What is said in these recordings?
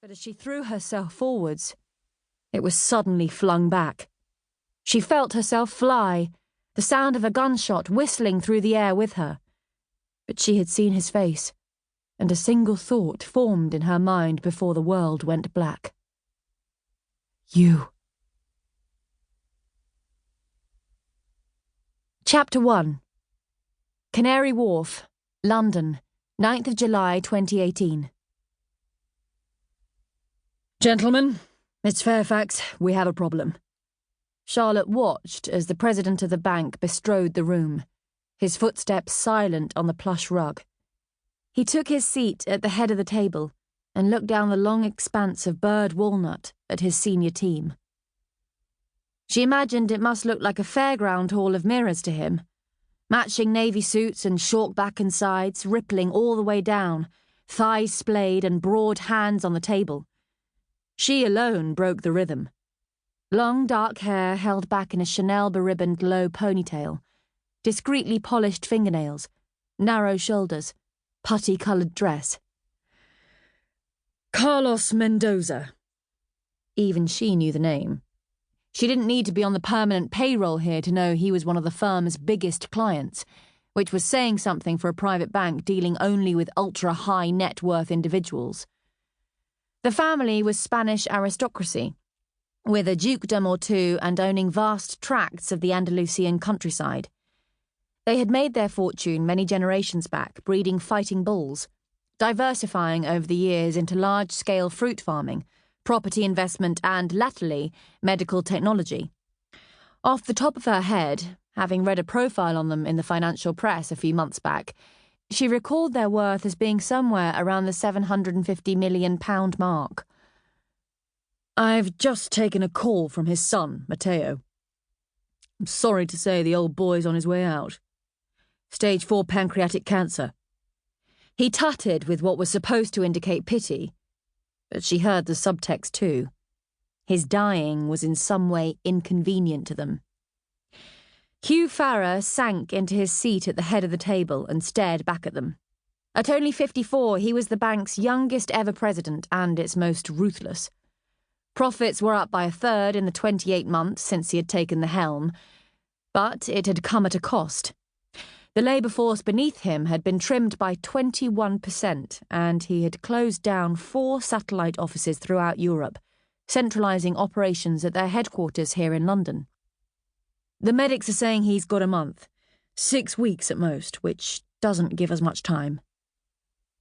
But as she threw herself forwards, it was suddenly flung back. She felt herself fly, the sound of a gunshot whistling through the air with her. But she had seen his face, and a single thought formed in her mind before the world went black. You. Chapter 1. Canary Wharf, London, 9th of July 2018. Gentlemen, it's Fairfax. We have a problem. Charlotte watched as the president of the bank bestrode the room, his footsteps silent on the plush rug. He took his seat at the head of the table and looked down the long expanse of burred walnut at his senior team. She imagined it must look like a fairground hall of mirrors to him, matching navy suits and short back and sides rippling all the way down, thighs splayed and broad hands on the table. She alone broke the rhythm. Long dark hair held back in a Chanel beribboned low ponytail, discreetly polished fingernails, narrow shoulders, putty-coloured dress. Carlos Mendoza. Even she knew the name. She didn't need to be on the permanent payroll here to know he was one of the firm's biggest clients, which was saying something for a private bank dealing only with ultra-high net worth individuals. The family was Spanish aristocracy, with a dukedom or two and owning vast tracts of the Andalusian countryside. They had made their fortune many generations back, breeding fighting bulls, diversifying over the years into large-scale fruit farming, property investment and, latterly, medical technology. Off the top of her head, having read a profile on them in the financial press a few months back, she recalled their worth as being somewhere around the £750 million mark. I've just taken a call from his son, Matteo. I'm sorry to say the old boy's on his way out. Stage 4 pancreatic cancer. He tutted with what was supposed to indicate pity, but she heard the subtext too. His dying was in some way inconvenient to them. Hugh Farrer sank into his seat at the head of the table and stared back at them. At only 54, he was the bank's youngest ever president and its most ruthless. Profits were up by a third in the 28 months since he had taken the helm, but it had come at a cost. The labour force beneath him had been trimmed by 21%, and he had closed down 4 satellite offices throughout Europe, centralising operations at their headquarters here in London. The medics are saying he's got a month, 6 weeks at most, which doesn't give us much time.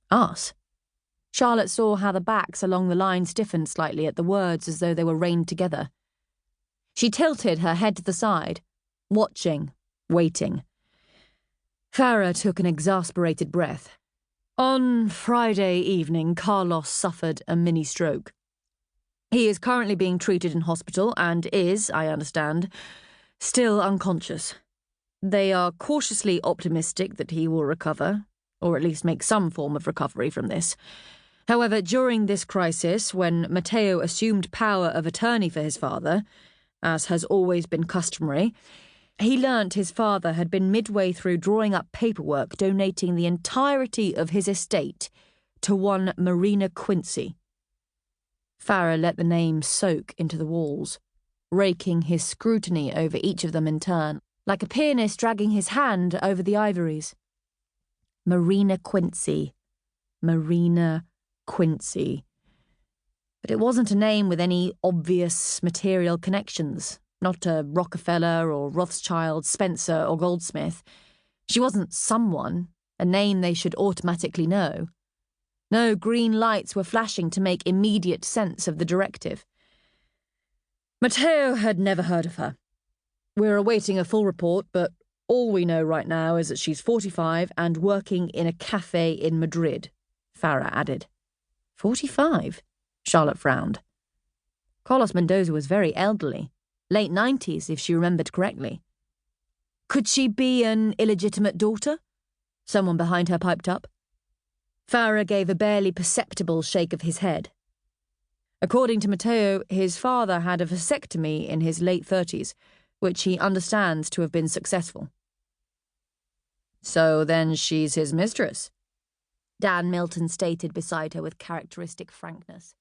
Us? Charlotte saw how the backs along the line stiffened slightly at the words as though they were reined together. She tilted her head to the side, watching, waiting. Farrer took an exasperated breath. On Friday evening, Carlos suffered a mini-stroke. He is currently being treated in hospital and is, I understand, still unconscious. They are cautiously optimistic that he will recover, or at least make some form of recovery from this. However, during this crisis, when Matteo assumed power of attorney for his father, as has always been customary, he learnt his father had been midway through drawing up paperwork donating the entirety of his estate to one Marina Quincy. Farrer let the name soak into the walls, raking his scrutiny over each of them in turn, like a pianist dragging his hand over the ivories. Marina Quincy. Marina Quincy. But it wasn't a name with any obvious material connections, not a Rockefeller or Rothschild, Spencer or Goldsmith. She wasn't someone, a name they should automatically know. No green lights were flashing to make immediate sense of the directive. Matteo had never heard of her. We're awaiting a full report, but all we know right now is that she's 45 and working in a cafe in Madrid, Farrer added. 45? Charlotte frowned. Carlos Mendoza was very elderly, late 90s if she remembered correctly. Could she be an illegitimate daughter? Someone behind her piped up. Farrer gave a barely perceptible shake of his head. According to Matteo, his father had a vasectomy in his late 30s, which he understands to have been successful. So then she's his mistress, Dan Milton stated beside her with characteristic frankness.